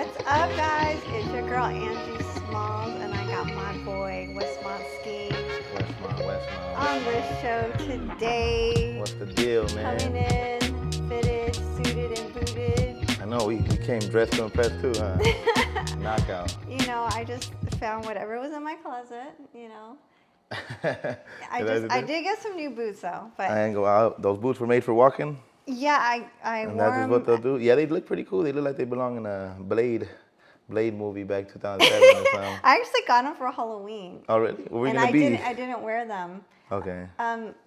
What's up, guys? It's your girl Angie Smalls, and I got my boy Wessmont Sskeme Westmont. on the show today. What's the deal, man? Coming in, fitted, suited, and booted. I know, we came dressed to impress too, huh? Knockout. You know, I just found whatever was in my closet, you know. I did get some new boots though, but I ain't go out. Those boots were made for walking? yeah, I And wore that's just what them. they'll do? Yeah, they look pretty cool. They look like they belong in a Blade movie back 2007 or something. I actually got them for Halloween. Oh, really? Where were you And going to be? I didn't wear them. Okay.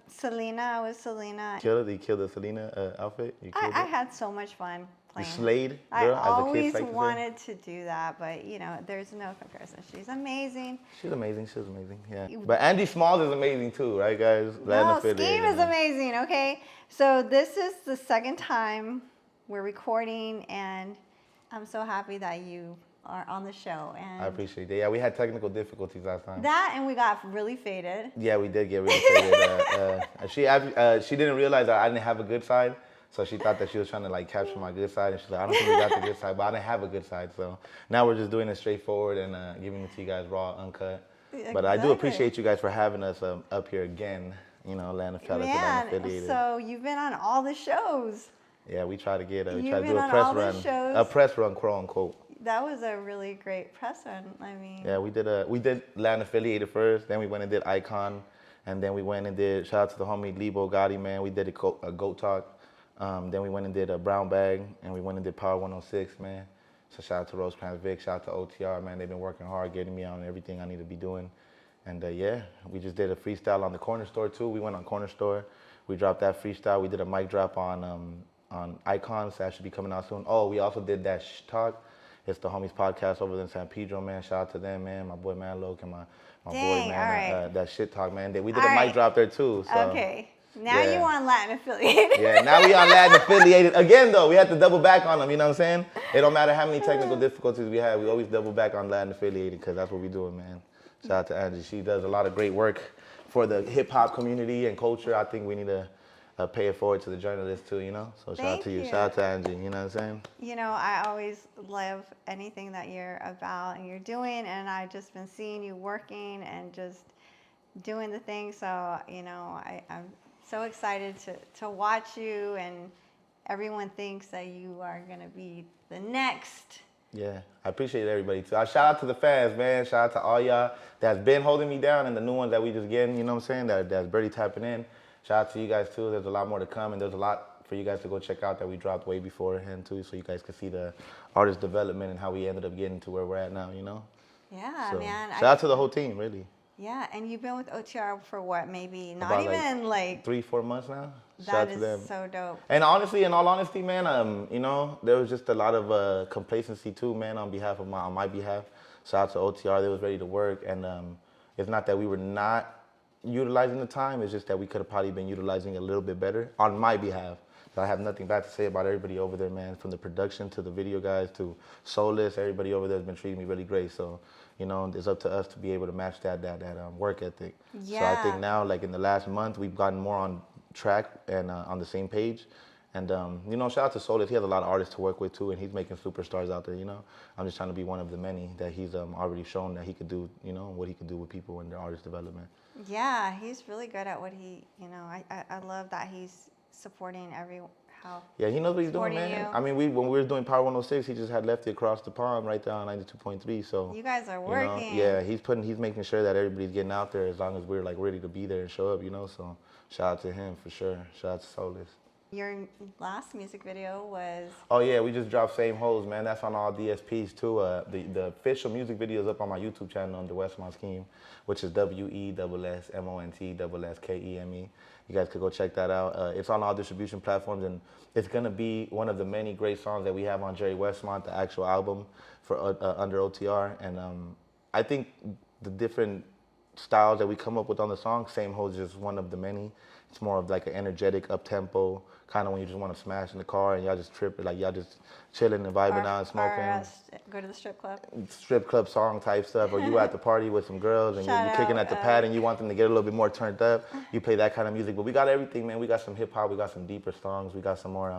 Selena, I was Selena. You killed the Selena outfit? You killed I it? had so much fun playing. You slayed, I girl, as the kids always like to say? wanted to do that, but you know, there's no comparison. She's amazing. She's amazing, yeah. But Angie Smalls is amazing too, right, guys? No, Scheme is amazing, okay? So this is the second time we're recording, and I'm so happy that you are on the show. And I appreciate that. Yeah, we had technical difficulties last time. that, and we got really faded. Yeah, we did get really faded. She didn't realize that I didn't have a good side, so she thought that she was trying to like capture my good side, and she's like, I don't think we got the good side, but I didn't have a good side. So now we're just doing it straightforward and giving it to you guys raw, uncut. But I do appreciate you guys for having us up here again. You know, Land of Fellas and Land Affiliated. So you've been on all the shows. Yeah, we try to get we You've try to do been a on press all the run, shows. quote unquote. That was a really great press run. I mean, Yeah, we did Land Affiliated first, then we went and did Icon, and then we went and did, shout out to the homie Lebo Gotti, man, we did a Goat Talk, then we went and did a Brown Bag, and we went and did Power 106, man. So shout out to Rosecrans Vic, shout out to OTR, man, they've been working hard getting me on everything I need to be doing. And yeah, we just did a freestyle on the Corner Store too. We went on Corner Store, we dropped that freestyle, we did a mic drop on Icons, that should be coming out soon. Oh, we also did that Talk. It's the homies podcast over there in San Pedro, man. Shout out to them, man. My boy, man, Loke, and my boy, man. Right. That Shit Talk, man. We did a mic drop there, too. So, okay. Now yeah. you on Latin Affiliated. Yeah, now we on Latin Affiliated. Again, though, we had to double back on them, you know what I'm saying? It don't matter how many technical difficulties we have. We always double back on Latin Affiliated because that's what we doing, man. Shout out to Angie. She does a lot of great work for the hip-hop community and culture. I think we need to pay it forward to the journalists too, you know? So shout out to you. Shout out to Angie, you know what I'm saying? You know, I always love anything that you're about and you're doing, and I've just been seeing you working and just doing the thing. So, you know, I'm so excited to watch you, and everyone thinks that you are going to be the next. Yeah, I appreciate everybody too. I shout out to the fans, man. Shout out to all y'all that's been holding me down and the new ones that we just getting, you know what I'm saying? That's barely tapping in. Shout out to you guys too. There's a lot more to come, and there's a lot for you guys to go check out that we dropped way beforehand too, so you guys can see the artist development and how we ended up getting to where we're at now, you know? Yeah, So, man. shout out to the whole team, really. Yeah, and you've been with OTR for what, maybe not About even like 3-4 months now. Shout that out to is them. so dope. And honestly, in all honesty, man, you know, there was just a lot of complacency too, man, on my behalf. Shout out to OTR, they was ready to work, and it's not that we were not utilizing the time, it's just that we could have probably been utilizing it a little bit better on my behalf. So I have nothing bad to say about everybody over there, man, from the production to the video guys to Soulless. Everybody over there has been treating me really great. So, you know, it's up to us to be able to match that work ethic. Yeah. So I think now, like in the last month, we've gotten more on track and on the same page. And, you know, shout out to Soulless. He has a lot of artists to work with too, and he's making superstars out there, you know. I'm just trying to be one of the many that he's already shown that he could do, you know, what he could do with people in their artist development. Yeah, he's really good at what he, you know, I love that he's supporting Yeah, he knows what he's doing, supporting man. you. I mean, when we were doing Power 106, he just had Lefty across the pond right there on 92.3. So You guys are you know, working. yeah, he's making sure that everybody's getting out there as long as we're like ready to be there and show up, you know. So shout out to him for sure. Shout out to Soulless. Your last music video was... Oh yeah, we just dropped Same Hoes, man. That's on all DSPs too. The official music video is up on my YouTube channel under Wessmont Sskeme, which is WESSMONT_SKEME. You guys could go check that out. It's on all distribution platforms, and it's gonna be one of the many great songs that we have on Jerry Wessmont, the actual album for under OTR. And I think the different styles that we come up with on the song, Same Hoes is just one of the many. It's more of like an energetic, up-tempo, kind of when you just want to smash in the car and y'all just trip it, like y'all just chilling and vibing out and smoking. Go to the strip club. Strip club song type stuff, or you at the party with some girls and you're kicking at the pad and you want them to get a little bit more turned up. You play that kind of music, but we got everything, man. We got some hip hop, we got some deeper songs, we got some more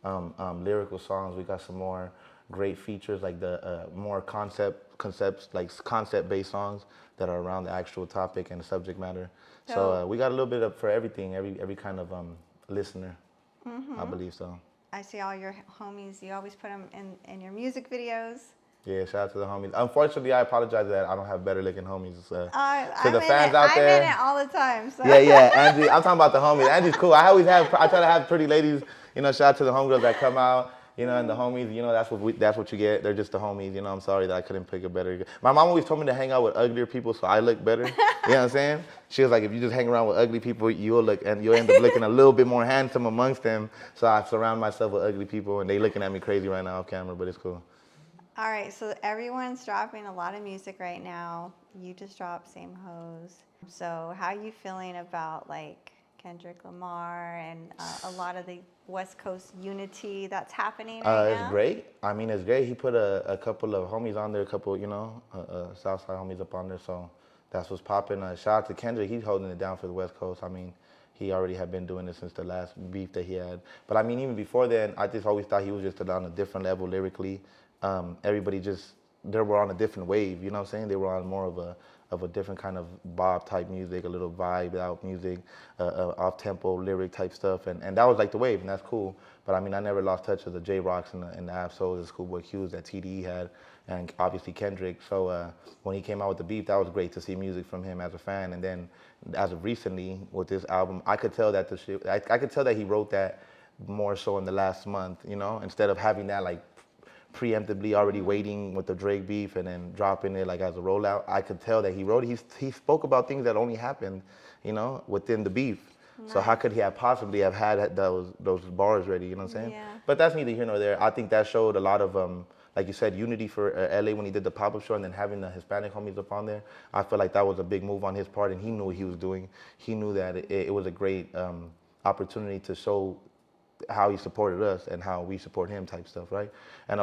lyrical songs, we got some more great features, like the more concept-based songs that are around the actual topic and the subject matter. So we got a little bit of for everything, every kind of listener. I believe so. I see all your homies. You always put them in your music videos. Yeah, shout out to the homies. Unfortunately, I apologize that I don't have better looking homies. To I'm the fans out I'm there. in it all the time. So. Yeah, Angie. I'm talking about the homies. Angie's cool. I try to have pretty ladies. You know, shout out to the homegirls that come out. You know, and the homies. You know, that's what you get. They're just the homies. You know, I'm sorry that I couldn't pick a better. My mom always told me to hang out with uglier people so I look better. You know what I'm saying? She was like, if you just hang around with ugly people, you'll end up looking a little bit more handsome amongst them. So I surround myself with ugly people, and they looking at me crazy right now off camera, but it's cool. All right, so everyone's dropping a lot of music right now. You just dropped Same Hoes. So how are you feeling about like Kendrick Lamar and a lot of the West Coast unity that's happening right now? It's great. I mean, it's great. He put a couple of homies on there, a couple, Southside homies up on there. So that's what's popping. Shout out to Kendrick. He's holding it down for the West Coast. I mean, he already had been doing it since the last beef that he had. But I mean, even before then, I just always thought he was just on a different level lyrically. Everybody they were on a different wave, you know what I'm saying? They were on more of a different kind of bop type music, a little vibe out music, off tempo lyric type stuff, and that was like the wave, and that's cool. But I mean, I never lost touch of the J Rocks and the Ab-Souls, the Schoolboy Q's that TDE had, and obviously Kendrick. So when he came out with the beef, that was great to see music from him as a fan. And then as of recently with this album, I could tell that I could tell that he wrote that more so in the last month, you know, instead of having that like preemptively already waiting with the Drake beef and then dropping it like as a rollout. I could tell that he wrote it. He spoke about things that only happened, you know, within the beef. Nice. So how could he have possibly have had those bars ready, you know what I'm saying? Yeah. But that's neither here nor there. I think that showed a lot of, like you said, unity for LA when he did the pop-up show and then having the Hispanic homies up on there. I feel like that was a big move on his part and he knew what he was doing. He knew that it was a great opportunity to show how he supported us and how we support him type stuff, right? And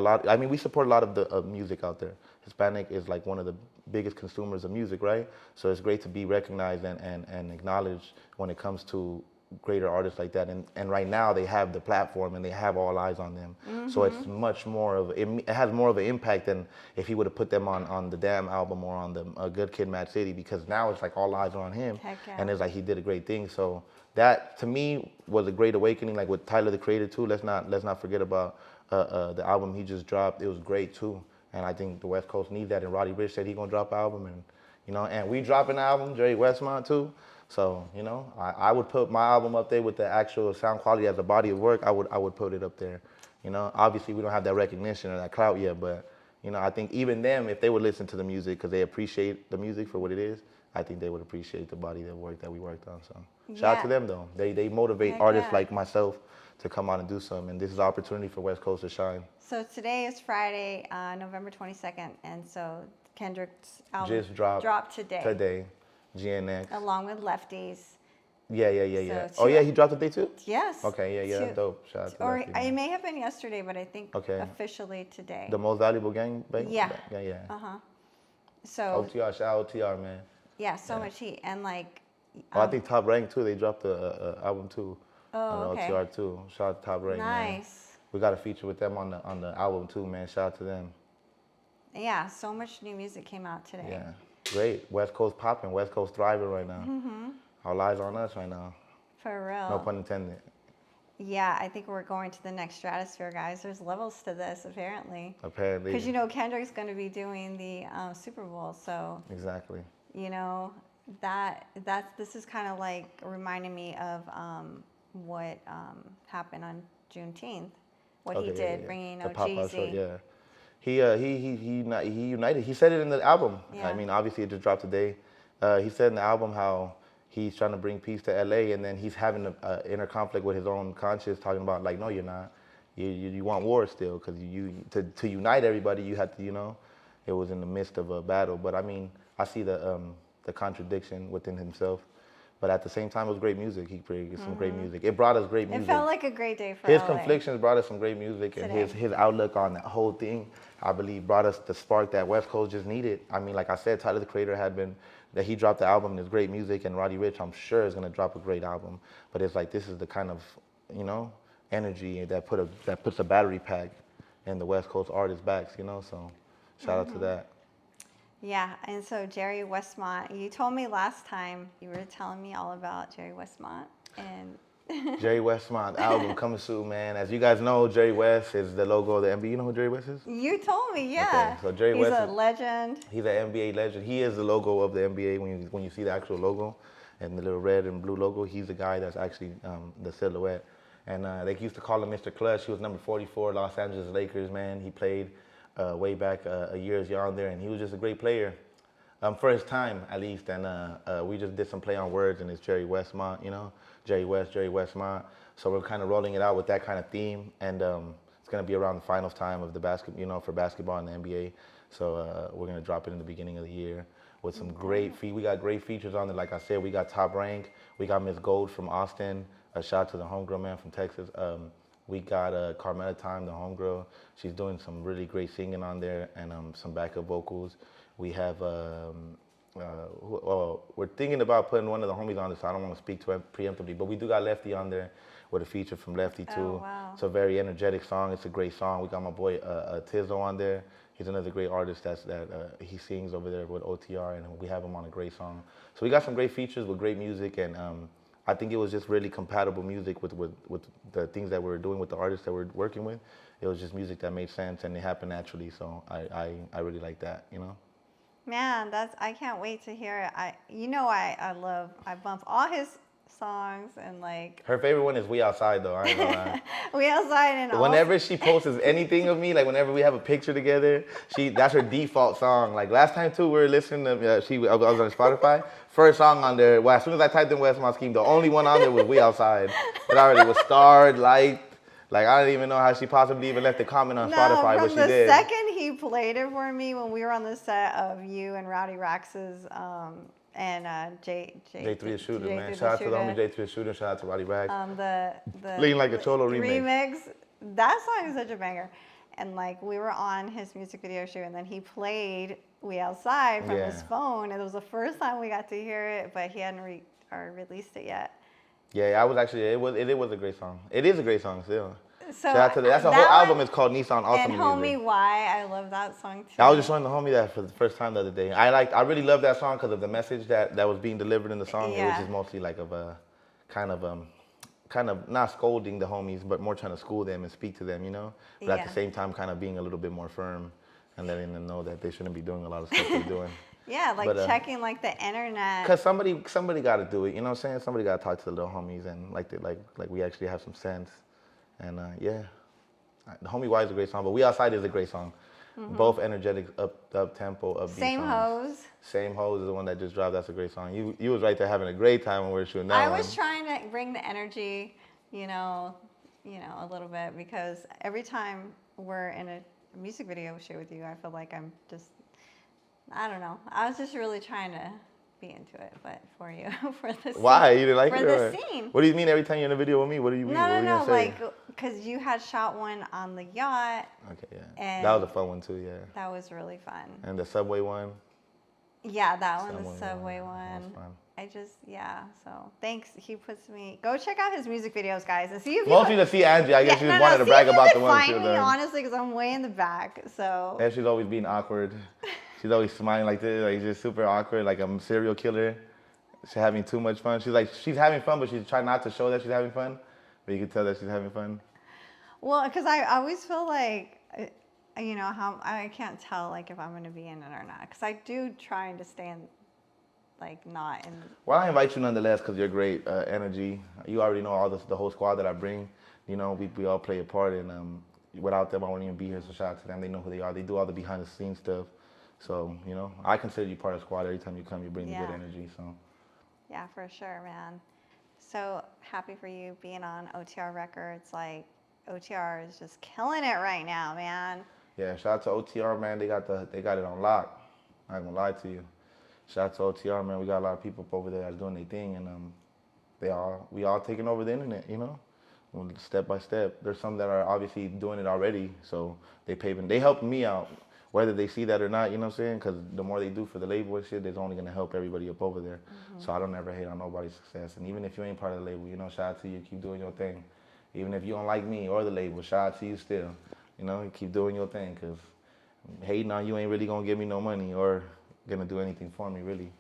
we support a lot of the music out there. Hispanic is like one of the biggest consumers of music, right? So it's great to be recognized and acknowledged when it comes to greater artists like that. And right now they have the platform and they have all eyes on them. Mm-hmm. So it's much more of, it has more of an impact than if he would have put them on the Damn album or on the Good Kid, Mad City, because now it's like all eyes are on him. Heck yeah. And it's like he did a great thing. So that to me was a great awakening, like with Tyler the Creator too. Let's not forget about the album he just dropped. It was great too, and I think the West Coast needs that. And Roddy Ricch said he gonna drop an album, and and we dropping an album, Jerry Wessmont too. So I would put my album up there with the actual sound quality as a body of work. I would put it up there. Obviously we don't have that recognition or that clout yet, but I think even them, if they would listen to the music because they appreciate the music for what it is, I think they would appreciate the body of work that we worked on. So shout out to them though. They motivate artists like myself to come out and do something, and this is an opportunity for West Coast to shine. So today is Friday, November 22nd, and so Kendrick's album just dropped today. Today, GNX. Along with Lefty's. Yeah. So yeah, he dropped it today too? Yes. Okay, yeah, that's dope. Shout out to or Lefty, it may have been yesterday, but I think officially today. The Most Valuable Gang Bang? Yeah. Yeah. Uh-huh. So OTR, shout out OTR, man. Yeah, so much heat. And like I think Top Rank too, they dropped the album too. On OTR too. Shout out to Top Rank. Nice. Man. We got a feature with them on the album too, man. Shout out to them. Yeah, so much new music came out today. Yeah, great. West Coast popping, West Coast thriving right now. Mm-hmm. All eyes on us right now. For real. No pun intended. Yeah, I think we're going to the next stratosphere, guys. There's levels to this, apparently. Apparently. Because Kendrick's going to be doing the Super Bowl, so. Exactly. This is kind of like reminding me of what happened on Juneteenth. What he did, bringing Jeezy. Yeah. He united. He said it in the album. Yeah. I mean, obviously it just dropped today. He said in the album how he's trying to bring peace to LA, and then he's having an inner conflict with his own conscience, talking about like, no, you're not. You want war still, because to unite everybody, you had to, it was in the midst of a battle. But I mean, I see the contradiction within himself. But at the same time, it was great music. He created some great music. It brought us great music. It felt like a great day for his LA. conflictions brought us some great music, and his outlook on that whole thing, I believe, brought us the spark that West Coast just needed. I mean, like I said, Tyler the Creator that he dropped the album, and it's great music, and Roddy Ricch, I'm sure, is gonna drop a great album. But it's like, this is the kind of, energy that puts a battery pack and the West Coast artists' backs, you know. So shout out to that. Yeah, and so Jerry Wessmont, you told me last time, you were telling me all about Jerry Wessmont, and Jerry Wessmont album coming soon, man. As you guys know, Jerry West is the logo of the NBA. You know who Jerry West is? you told me, yeah. Okay, so Jerry He's West a is- legend. He's an NBA legend. He is the logo of the NBA when you see the actual logo and the little red and blue logo. He's the guy that's actually the silhouette. And they used to call him Mr. Clutch. He was number 44, Los Angeles Lakers, man. He played way back a years young there, and he was just a great player for his time, at least. And we just did some play on words, and it's Jerry Wessmont, you know, Jerry West, Jerry Wessmont. So we're kind of rolling it out with that kind of theme, and it's gonna be around the finals time of the for basketball in the NBA. So we're gonna drop it in the beginning of the year with some great we got great features on it. Like I said, we got Top Rank, we got Miss Gold from Austin. A shout out to the homegirl man from Texas. We got Carmela Time, the homegirl. She's doing some really great singing on there and some backup vocals. We have, we're thinking about putting one of the homies on this, so I don't want to speak to it preemptively, but we do got Lefty on there with a feature from Lefty too. Oh, wow. It's a very energetic song. It's a great song. We got my boy Tizzo on there. He's another great artist that he sings over there with OTR, and we have him on a great song. So we got some great features with great music, and I think it was just really compatible music with the things that we were doing with the artists that we're working with. It was just music that made sense and it happened naturally. So I really like that, you know. Man, I can't wait to hear it. I bump all his songs and like. Her favorite one is We Outside though, I ain't gonna lie. We Outside and Whenever she posts anything of me, like whenever we have a picture together, that's her default song. Like last time too, we were listening to, I was on Spotify, first song on there, well, as soon as I typed in Wessmont Sskeme, the only one on there was We Outside. It already was starred, liked. Like I don't even know how she possibly even left a comment on Spotify, but she from the did. second he played it for me when we were on the set of you and Rowdy Rax's and J3 the Shooter, J3 man. the Shout out to the homie Shooter. J3 the Shooter. Shout out to Roddy Rax. The Lean Like a Cholo remix. That song is such a banger. And like we were on his music video shoot, and then he played We Outside from his phone. And it was the first time we got to hear it, but he hadn't released it yet. Yeah, I was actually. It was a great song. It is a great song still. So shout out to that. That's a whole album. It's called Nissan Ultimate And Homie Music. Why, I love that song too. I was just showing the homie that for the first time the other day. I really love that song because of the message that was being delivered in the song. Yeah. It was just mostly like of a kind of not scolding the homies, but more trying to school them and speak to them, you know. But at the same time, kind of being a little bit more firm and letting them know that they shouldn't be doing a lot of stuff they're doing. Yeah, like checking like the internet. Cause somebody got to do it, you know what I'm saying? Somebody got to talk to the little homies and like we actually have some sense, and yeah, the Homie Why is a great song, but We Outside is a great song. Mm-hmm. Both energetic, up tempo, upbeat Same songs. Hose. Same Hose is the one that just dropped. That's a great song. You was right there having a great time when we were shooting that one. I was trying to bring the energy, you know, a little bit, because every time we're in a music video shoot with you, I feel like I'm just. I don't know. I was just really trying to be into it, but for you, for the scene. Why? You didn't like for it? For the or? scene. What do you mean every time you're in a video with me? What do you mean? No, like, because you had shot one on the yacht. Okay, yeah. And that was a fun one too, yeah. That was really fun. And the subway one? Yeah, that one, the subway one. That was fun. So thanks. He puts me, go check out his music videos, guys, and see if you mostly to see Angie. I guess she just wanted to brag about the one she was find me, honestly, because I'm way in the back, so. And she's always being awkward. She's always smiling like this, like just super awkward, like I'm a serial killer. She's having too much fun. She's having fun, but she's trying not to show that she's having fun. But you can tell that she's having fun. Well, because I always feel like, you know, how I can't tell like if I'm going to be in it or not. Because I do try to stand like not in. Well, I invite you nonetheless because you're great energy. You already know the whole squad that I bring. You know, we all play a part, and without them, I wouldn't even be here. So shout out to them. They know who they are. They do all the behind the scenes stuff. So, you know, I consider you part of the squad. Every time you come, you bring the good energy. So. Yeah, for sure, man. So happy for you being on OTR Records. Like, OTR is just killing it right now, man. Yeah, shout out to OTR, man. They got it on lock. I ain't gonna lie to you. Shout out to OTR, man. We got a lot of people over there that's doing their thing, and we all taking over the internet, you know, step by step. There's some that are obviously doing it already, so they helping me out. Whether they see that or not, you know what I'm saying? Because the more they do for the label and shit, it's only going to help everybody up over there. Mm-hmm. So I don't ever hate on nobody's success. And even if you ain't part of the label, you know, shout out to you. Keep doing your thing. Even if you don't like me or the label, shout out to you still. You You know, you keep doing your thing, because hating on you ain't really going to give me no money or going to do anything for me, really.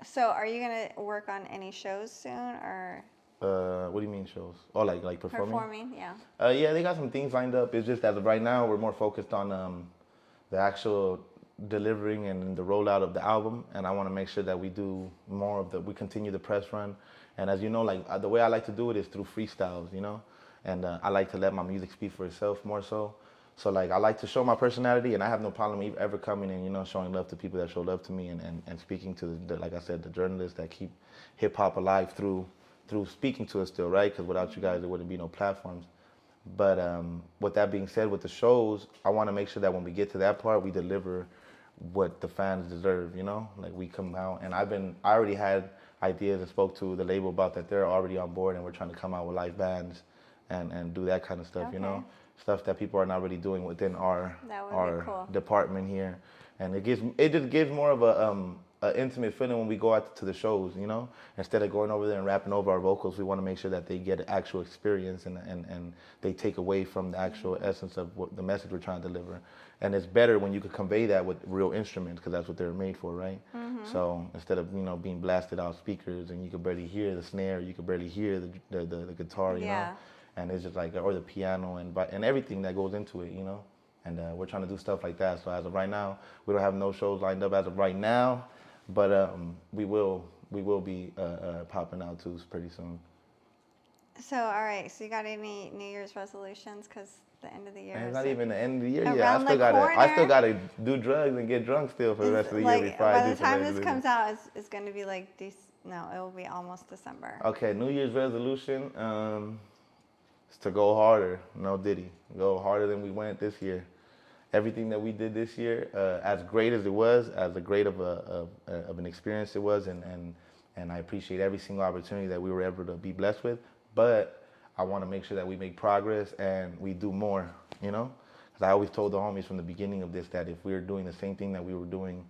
So are you going to work on any shows soon, or What do you mean shows? Oh, like performing? performing? Yeah. Yeah, they got some things lined up. It's just as of right now, we're more focused on the actual delivering and the rollout of the album. And I want to make sure that we do more of we continue the press run. And as you know, like the way I like to do it is through freestyles, you know? And I like to let my music speak for itself more so. So like I like to show my personality, and I have no problem ever coming in, you know, showing love to people that show love to me, and speaking to like I said, the journalists that keep hip hop alive through speaking to us still, right? Because without you guys, there wouldn't be no platforms. But with that being said, with the shows, I want to make sure that when we get to that part, we deliver what the fans deserve, you know? Like we come out, and I already had ideas and spoke to the label about that. They're already on board, and we're trying to come out with live bands and do that kind of stuff, you know? Stuff that people are not really doing within our cool. department here. And it just gives more of a intimate feeling when we go out to the shows, you know? Instead of going over there and rapping over our vocals, we want to make sure that they get an actual experience and they take away from the actual essence of what the message we're trying to deliver. And it's better when you could convey that with real instruments, because that's what they're made for, right? So instead of, you know, being blasted out speakers and you could barely hear the snare, you could barely hear the guitar, you know? And it's just like, or the piano and everything that goes into it, you know? And we're trying to do stuff like that. So as of right now, we don't have no shows lined up as of right now, but we will be popping out too pretty soon. So, all right. So you got any New Year's resolutions? Because the end of the year. And it's not even the end of the year yet. Around the I still gotta do drugs and get drunk still for the rest of the year before I do. By the time this comes out, it's going to be like no, it will be almost December. Okay, New Year's resolution is to go harder. No Diddy, go harder than we went this year. Everything that we did this year, as great as it was, as a great of an experience it was, and I appreciate every single opportunity that we were able to be blessed with. But I want to make sure that we make progress and we do more, you know? Because I always told the homies from the beginning of this that if we were doing the same thing that we were doing,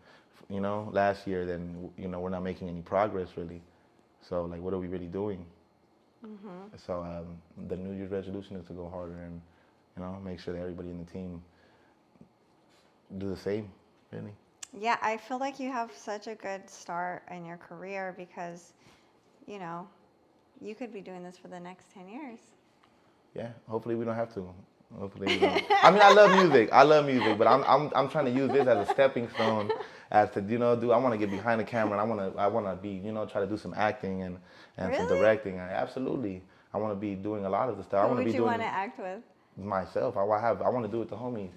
you know, last year, then, you know, we're not making any progress really. So, like, what are we really doing? So the New Year's resolution is to go harder and, you know, make sure that everybody in the team do the same, really. Yeah, I feel like you have such a good start in your career because, you know, you could be doing this for the next 10 years. Yeah, hopefully we don't have to. Hopefully we don't. I mean, I love music, but I'm trying to use this as a stepping stone, as to, you know, I want to get behind the camera, and I want to be, you know, try to do some acting and Really? some directing. Absolutely, I want to be doing a lot of the stuff. Who would you want to act with? Myself. I want to do it with the homies.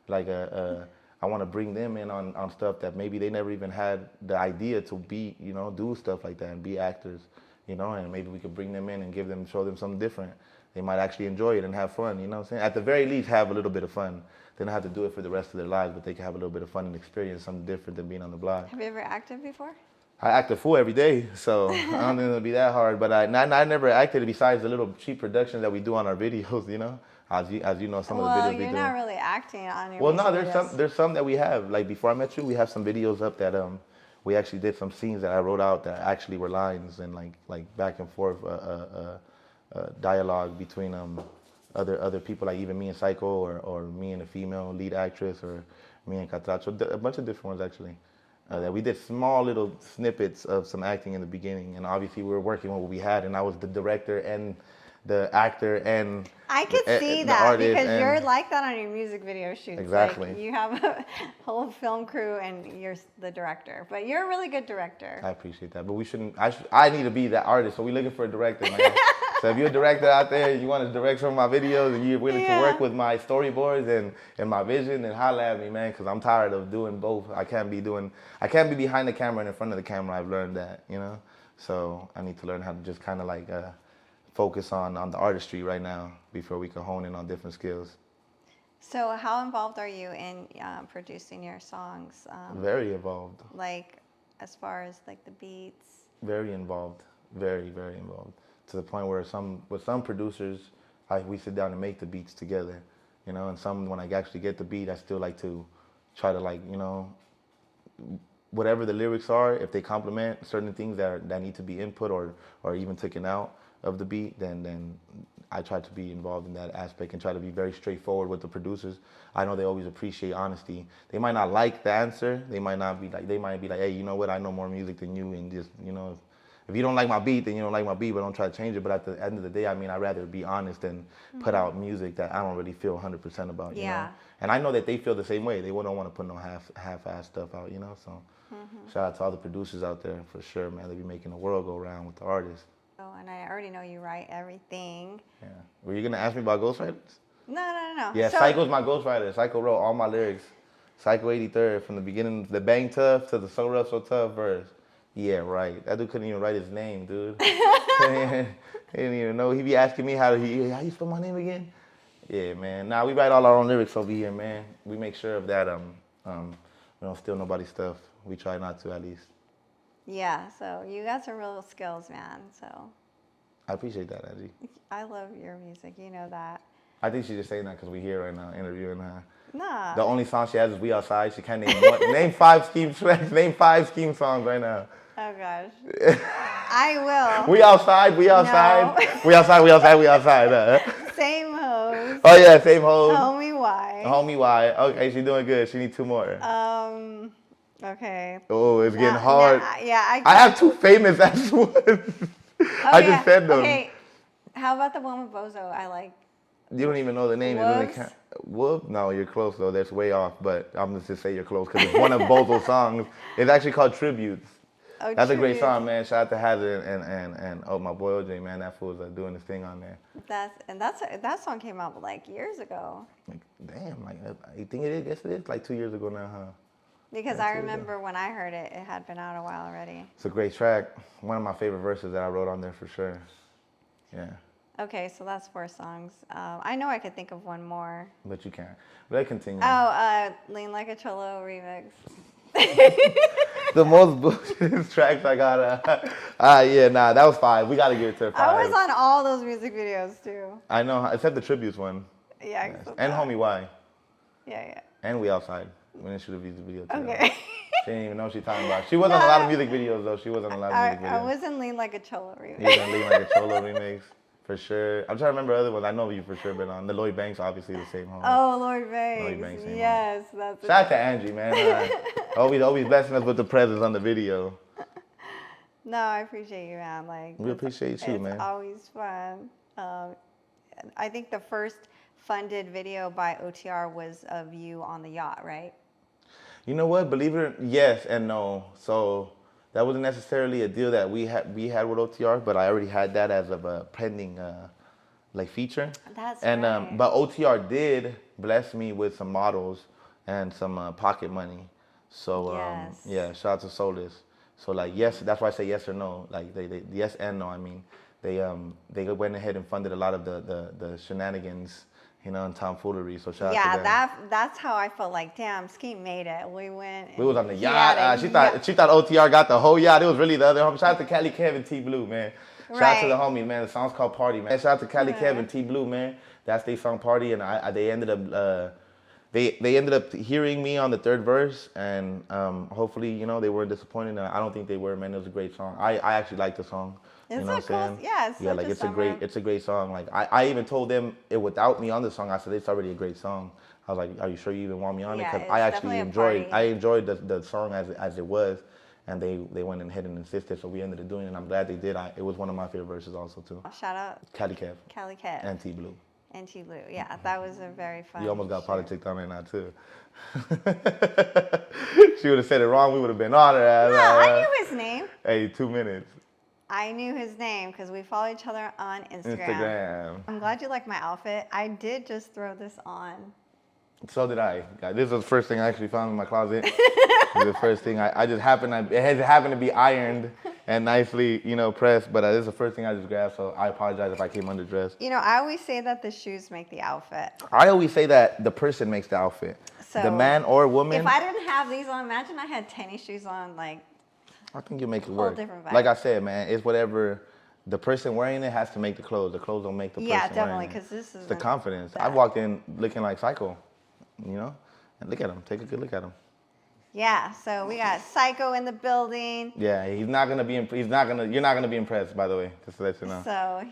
Like I want to bring them in on stuff that maybe they never even had the idea to be, you know, do stuff like that and be actors, you know, and maybe we could bring them in and show them something different. They might actually enjoy it and have fun, you know what I'm saying? At the very least, have a little bit of fun. They don't have to do it for the rest of their lives, but they can have a little bit of fun and experience something different than being on the block. Have you ever acted before? I act a fool every day, so I don't think it'll be that hard. But I never acted besides the little cheap productions that we do on our videos, you know? As you know, some of the videos we do. Well, you're not really acting on your. Well, no, there's some that we have. Like before I met you, we have some videos up that we actually did some scenes that I wrote out that actually were lines and like back and forth dialogue between other people, like even me and Psycho or me and a female lead actress or me and Catracho, a bunch of different ones actually. That we did small little snippets of some acting in the beginning, and obviously we were working with what we had, and I was the director and the actor and I could see that because you're like that on your music video shoots. Exactly. Like you have a whole film crew and you're the director, but you're a really good director. I appreciate that, but we shouldn't. I need to be that artist, so we're looking for a director, man. So if you're a director out there, and you want to direct some of my videos, and you're willing to work with my storyboards and my vision, then holla at me, man, because I'm tired of doing both. I can't be behind the camera and in front of the camera. I've learned that, you know. So I need to learn how to just kind of like focus on the artistry right now before we can hone in on different skills. So how involved are you in producing your songs? Very involved. Like as far as like the beats? Very involved. Very, very involved. To the point where with some producers, we sit down and make the beats together, you know, and some, when I actually get the beat, I still like to try to, like, you know, whatever the lyrics are, if they complement certain things that need to be input or even taken out, of the beat, then I try to be involved in that aspect and try to be very straightforward with the producers. I know they always appreciate honesty. They might not like the answer. They might be like, hey, you know what? I know more music than you, and just, you know, if you don't like my beat, then you don't like my beat, but don't try to change it. But at the end of the day, I mean, I'd rather be honest than put out music that I don't really feel 100% about, you know? And I know that they feel the same way. They don't want to put no half-ass stuff out, you know? So shout out to all the producers out there, for sure, man. They be making the world go round with the artists. Oh, and I already know you write everything. Yeah. Were you going to ask me about ghostwriters? No. Yeah, So, Psycho's my ghostwriter. Psycho wrote all my lyrics. Psycho 83rd, from the beginning, the bang tough to the so rough, so tough verse. Yeah, right. That dude couldn't even write his name, dude. He didn't even know. He be asking me how you spell my name again? Yeah, man. Nah, we write all our own lyrics over here, man. We make sure of that. We don't steal nobody's stuff. We try not to, at least. Yeah, so you got some real skills, man. So I appreciate that, Angie. I love your music. You know that. I think she's just saying that because we're here right now interviewing her. Nah. The only song she has is We Outside. She can't name one. Name 5 Scheme tracks. Name 5 Scheme songs right now. Oh, gosh. I will. We outside, we outside. No. We outside, we outside, we outside. Same hoes. Oh, yeah, same hoes. Homie Y. Homie Y. Okay, she's doing good. She needs 2 more. Okay. Oh, it's getting hard. Yeah, I have 2 famous ass ones. I just said them. Okay. How about the one with Bozo? I like. You don't even know the name. Whoops. Whoop? No, you're close though. That's way off. But I'm just to say you're close because it's one of Bozo's songs. It's actually called Tributes. Oh, That's a great song, man. Shout out to Hazard and my boy OJ, man. That fool's doing his thing on there. That song came out like years ago. Like, damn, like you think it is? Yes, it is. Like 2 years ago now, huh? Because I remember when I heard it, it had been out a while already. It's a great track. One of my favorite verses that I wrote on there for sure. Yeah. Okay, so that's 4 songs. I know I could think of one more. But you can't. But I continue. Oh, Lean Like a Cholo remix. The most bullshit tracks I got. Yeah, nah, that was 5. We got to give it to 5. I was on all those music videos too. I know, except the Tributes one. Yeah. Yes. And Homie Y. Yeah. And We Outside. We didn't shoot a music video together. Okay. She didn't even know what she's talking about. She was on a lot of music videos, though. She was on a lot of music videos. I was in Lean Like a Cholo remix. You was in Lean Like a Cholo remix, for sure. I'm trying to remember other ones. I know you for sure been on. The Lloyd Banks, obviously, the same home. Oh, Lord Banks. Lloyd Banks, same yes, that's it. Shout out to Angie, man. Always blessing us with the presence on the video. No, I appreciate you, man. Like, We appreciate you, man. It's always fun. I think the first funded video by OTR was of you on the yacht, right? You know what? Believe it or yes and no. So that wasn't necessarily a deal that we had with OTR, but I already had that as of a pending like feature. That's and right. But OTR did bless me with some models and some pocket money. So Yes. yeah, shout out to Solis. So like yes, that's why I say yes or no. Like they yes and no. I mean they went ahead and funded a lot of the shenanigans, you know, and tomfoolery. So shout out to them. Yeah, that's how I felt like, damn, Sskeme made it. We went. We was on the yacht. She thought OTR got the whole yacht. It was really the other homie. Shout out to Cali Kev and T Blue, man. Shout out to the homies, man. The song's called Party, man. Shout out to Cali Kev and T Blue, man. That's their song Party, and they ended up they ended up hearing me on the 3rd verse, and hopefully, you know, they weren't disappointed. I don't think they were, man. It was a great song. I actually like the song. It's you know what I'm saying? Yeah, it's like it's a great song. Like I even told them it without me on the song. I said it's already a great song. I was like, are you sure you even want me on it? Because I actually enjoyed the song as it was, and they went ahead and insisted. So we ended up doing it. And I'm glad they did. It was one of my favorite verses also too. Shout out Cali Kev and T Blue. And T Blue. Yeah, that was a very fun. You almost got politicked on it now too. She would have said it wrong. We would have been on her. No, I knew his name. Hey, 2 minutes. I knew his name because we follow each other on Instagram. I'm glad you like my outfit. I did just throw this on. So did I. This was the first thing I actually found in my closet. The first thing it just happened. It happened to be ironed and nicely, you know, pressed. But this is the first thing I just grabbed. So I apologize if I came underdressed. You know, I always say that the shoes make the outfit. I always say that the person makes the outfit. So the man or woman. If I didn't have these on, imagine I had tennis shoes on, like. I think you make it work. Different vibe. Like I said, man, it's whatever the person wearing it has to make the clothes. The clothes don't make the person wearing it. Yeah, definitely, because this is the confidence. I walked in looking like Psycho, you know, and look at him. Take a good look at him. Yeah, so we got Psycho in the building. Yeah, he's not gonna be. You're not gonna be impressed, by the way. Just to let you know. So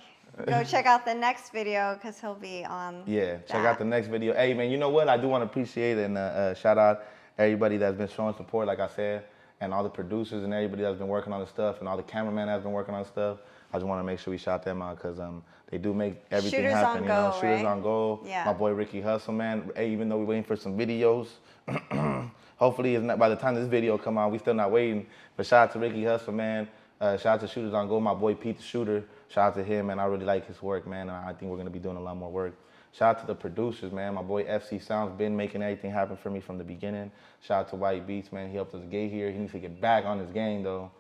go check out the next video because he'll be on. Yeah, check out the next video. Hey, man, you know what? I do want to appreciate and shout out everybody that's been showing support, like I said, and all the producers and everybody that's been working on the stuff, and all the cameramen that's been working on stuff. I just want to make sure we shout them out because they do make everything Shooters happen. on goal, Shooters right? on goal. Yeah. My boy Ricky Hustle, man. Hey, even though we're waiting for some videos, hopefully it's not by the time this video come out, we still not waiting. But shout out to Ricky Hustle, man. Shout out to Shooters on Goal, my boy Pete the Shooter. Shout out to him, man. I really like his work, man. And I think we're gonna be doing a lot more work. Shout out to the producers, man. My boy FC Sounds been making everything happen for me from the beginning. Shout out to White Beats, man. He helped us get here. He needs to get back on his game, though.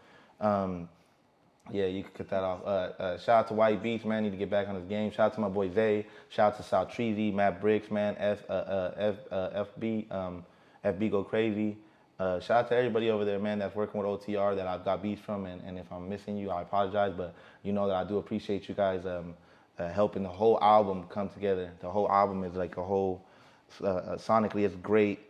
Yeah, you can cut that off. Shout out to White Beats, man. Need to get back on his game. Shout out to my boy Zay. Shout out to South Treasy, Matt Bricks, man. FB Go Crazy. Shout out to everybody over there, man, that's working with OTR that I've got beats from. And if I'm missing you, I apologize. But you know that I do appreciate you guys helping the whole album come together. The whole album is like a whole, sonically it's great.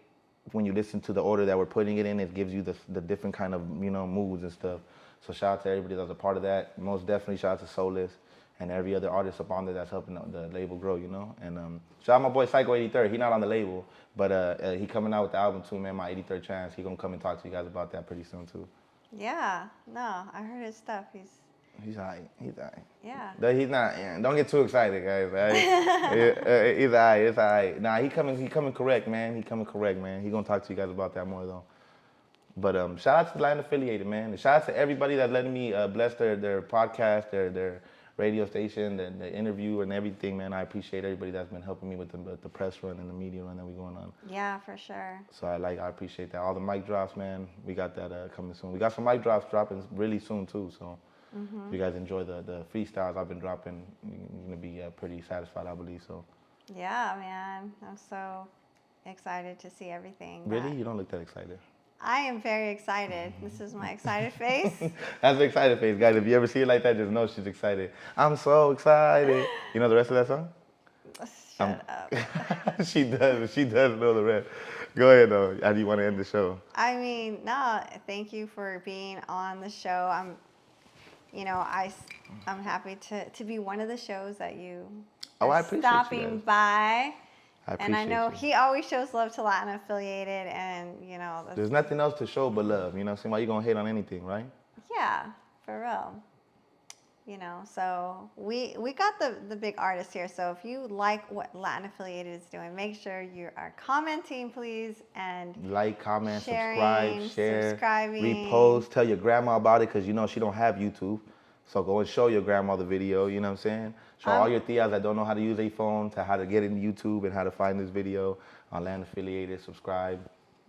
When you listen to the order that we're putting it in, it gives you the different kind of, moods and stuff. So shout out to everybody that's a part of that. Most definitely shout out to Soulless and every other artist up on there that's helping the label grow, And shout out my boy Psycho 83rd. He not on the label, but he coming out with the album too, man. My 83rd Chance. He gonna come and talk to you guys about that pretty soon too. Yeah, no, I heard his stuff. He's alright. He's alright. Yeah. But he's not. Don't get too excited, guys. Right? He's alright. It's alright. Nah, he coming correct, man. He coming correct, man. He gonna talk to you guys about that more though. But shout out to the Latin Affiliated, man. And shout out to everybody that's letting me bless their podcast, their radio station, the interview and everything, man. I appreciate everybody that's been helping me with the press run and the media run that we're going on. Yeah, for sure. So I appreciate that. All the mic drops, man. We got that coming soon. We got some mic drops dropping really soon too. So if you guys enjoy the freestyles I've been dropping, you're gonna be pretty satisfied, I believe. So. Yeah, man. I'm so excited to see everything. Really? You don't look that excited. I am very excited. This is my excited face. That's the excited face, guys. If you ever see it like that, just know she's excited. I'm so excited. You know the rest of that song? Shut up. She does. She does know the rest. Go ahead, though. How do you want to end the show? I mean, no, thank you for being on the show. I'm happy to be one of the shows that you I are appreciate stopping you guys. by. And I know you. he always shows love to Latin Affiliated, and There's nothing else to show but love. You know what I'm saying? Why you gonna hate on anything, right? Yeah, for real. So we got the big artists here. So if you like what Latin Affiliated is doing, make sure you are commenting, please, and like, comment, sharing, subscribe, share, subscribing. repost. Tell your grandma about it because she don't have YouTube. So go and show your grandma the video. You know what I'm saying? Show all your tias that don't know how to use a phone to how to get into YouTube and how to find this video on Latin Affiliated. Subscribe.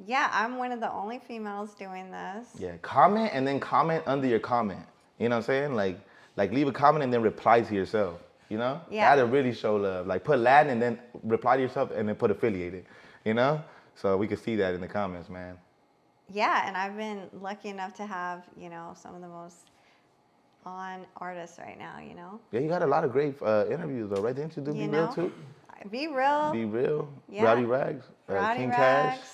Yeah, I'm one of the only females doing this. Yeah, comment and then comment under your comment. You know what I'm saying? Like leave a comment and then reply to yourself. Yeah. That'll really show love. Like put Latin and then reply to yourself and then put Affiliated. So we can see that in the comments, man. Yeah, and I've been lucky enough to have some of the most on artists right now. Yeah, you got a lot of great interviews though, right? Didn't you do Be Real too? Be Real. Be Real. Yeah. Rowdy Rags. Rowdy King Rags. Cash.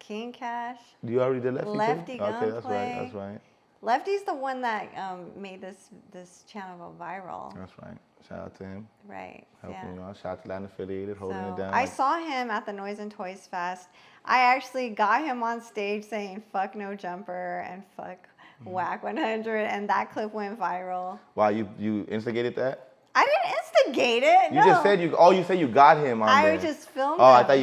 King Cash. You already did Lefty. Lefty too? Gunplay. Okay, that's right. Lefty's the one that made this channel go viral. That's right. Shout out to him. Right. Helping, shout out to Latin Affiliated, holding it down. I saw him at the Noise and Toys Fest. I actually got him on stage saying "fuck no jumper" and "fuck whack 100," and that clip went viral. Wow, you instigated that? I didn't instigate it. You just said you said you got him on there. I just filmed Oh, him. I thought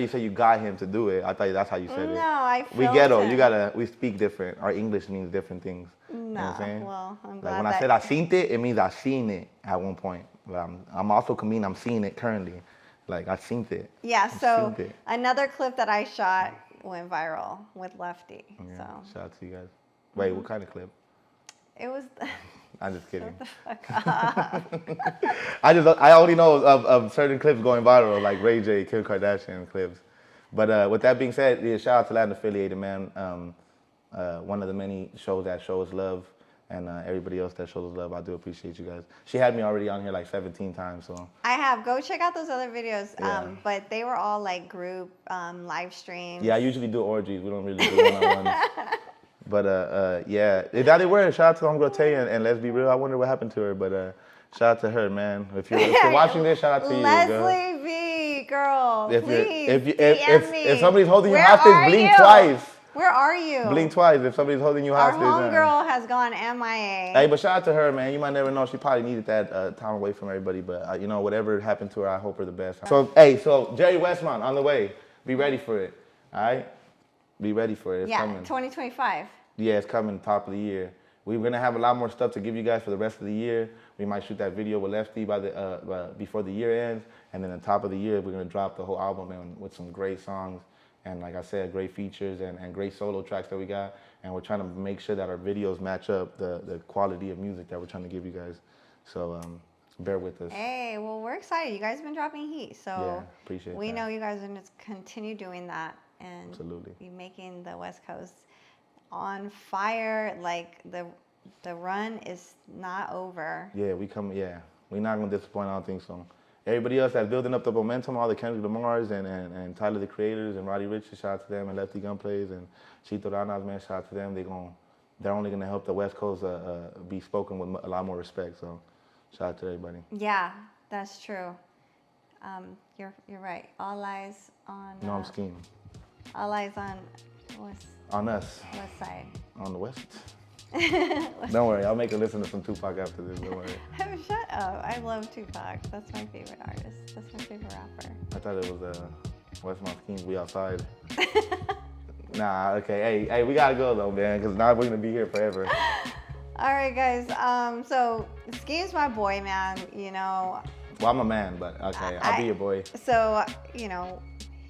you said you got him to do it. I thought that's how you said it. No, I filmed We ghetto. him. We speak different. Our English means different things. No, You know what I'm saying? well, I'm Like glad when that I said I seen it means I seen it at one point. But I'm also can mean I'm seeing it currently. Like I seen it. Yeah, so seen it. another clip that I shot went viral with Lefty. Yeah, So shout out to you guys. Wait, what kind of clip? it was. I'm just kidding. Shut the fuck up. I only know of certain clips going viral, like Ray J, Kim Kardashian clips. But with that being said, yeah, shout out to Latin Affiliated, man. One of the many shows that shows love And everybody else that shows us love, I do appreciate you guys. She had me already on here like 17 times, so. I have. Go check out those other videos. Yeah. But they were all like group live streams. Yeah, I usually do orgies. We don't really do one-on-ones. But yeah, that they were. Shout out to Homegirl Tay, and let's be real, I wonder what happened to her. But shout out to her, man. If you're watching this, shout out to you, girl. Leslie B, girl, please if somebody's holding you hostage, blink twice. Where are you? Blink twice if somebody's holding you hostage. Our homegirl has gone MIA. Hey, but shout out to her, man. You might never know. She probably needed that time away from everybody. But, you know, whatever happened to her, I hope her the best. So, hey, Jerry Wessmont on the way. Be ready for it, all right? Be ready for it. It's coming. 2025. Yeah, it's coming, top of the year. We're going to have a lot more stuff to give you guys for the rest of the year. We might shoot that video with Lefty before the year ends. And then on top of the year, we're going to drop the whole album with some great songs. And like I said, great features and great solo tracks that we got. And we're trying to make sure that our videos match up the quality of music that we're trying to give you guys. So bear with us. Hey, well, we're excited. You guys have been dropping heat. So yeah, appreciate we that. know you guys are going to continue doing that. And absolutely. Be making the West Coast on fire. Like the run is not over. Yeah, we're not going to disappoint, I don't think so. Everybody else that's building up the momentum, all the Kendrick Lamars and Tyler the Creators and Roddy Ricch, shout out to them, and Lefty Gunplays and Chito Ranas, man, shout out to them. They're only gonna help the West Coast be spoken with a lot more respect. So, shout out to everybody. Yeah, that's true. You're right. All eyes on. No, I'm Sskeme. All eyes on West. On us. West side. On the West. Don't worry, I'll make a listen to some Tupac after this. Don't worry. Shut up. I love Tupac. That's my favorite artist. That's my favorite rapper. I thought it was Wessmont Sskeme, We Outside. Nah, okay. Hey, we gotta go though, man, because now we're gonna be here forever. All right, guys. So Skeme's my boy, man. You know. Well, I'm a man, but okay, I'll be your boy. So, you know,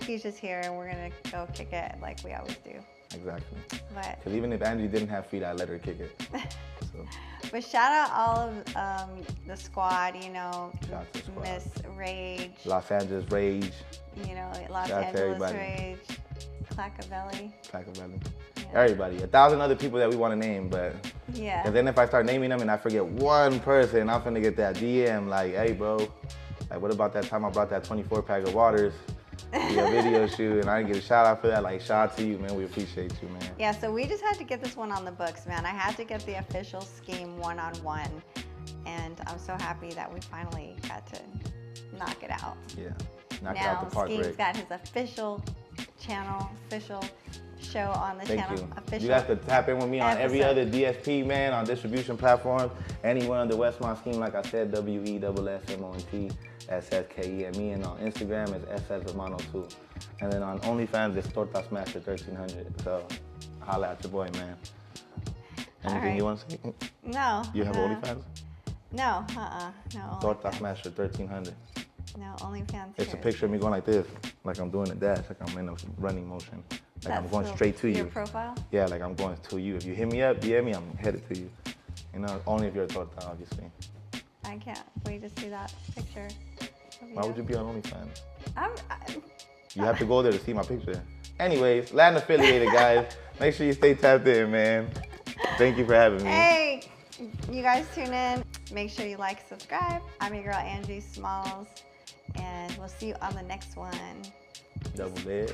he's just here, and we're gonna go kick it like we always do. Exactly. But because even if Angie didn't have feet, I'd let her kick it. So. But shout out all of the squad, you know, Miss Rage, Los Angeles Rage, you know, Los Angeles Rage, Clackavelli. Yeah. Everybody, 1,000 other people that we want to name, but yeah. And then if I start naming them and I forget one person, I'm finna get that DM like, hey, bro, like what about that time I brought that 24-pack of waters? A video shoot, and I didn't get a shout out for that. Like, shout out to you, man. We appreciate you, man. Yeah, so we just had to get this one on the books, man. I had to get the official Sskeme one-on-one, and I'm so happy that we finally got to knock it out. Yeah, knock it out the park. Now Skeme's got his official channel, official show on the channel. Thank you. You guys could tap in with me on every other DSP, man, on distribution platforms. Anywhere under Wessmont Sskeme, like I said, WESSMONT. SSKE, and me, and on Instagram is SS2. And then on OnlyFans it's Torta Smasher 1300. So holla at your boy, man. Anything you want to say? No. You have OnlyFans? No, no. Torta Smasher 1300. No, OnlyFans. It's a picture of me going like this, like I'm doing a dash, like I'm in a running motion. Like I'm going straight to you. Your profile? Yeah, like I'm going to you. If you hit me up, DM me, I'm headed to you. You know, only if you're a torta, obviously. I can't wait to see that picture. Why would you be on OnlyFans? I'm you have to go there to see my picture. Anyways, Latin affiliated, guys. Make sure you stay tapped in, man. Thank you for having me. Hey, you guys tune in. Make sure you like, subscribe. I'm your girl, Angie Smalls. And we'll see you on the next one. Double this.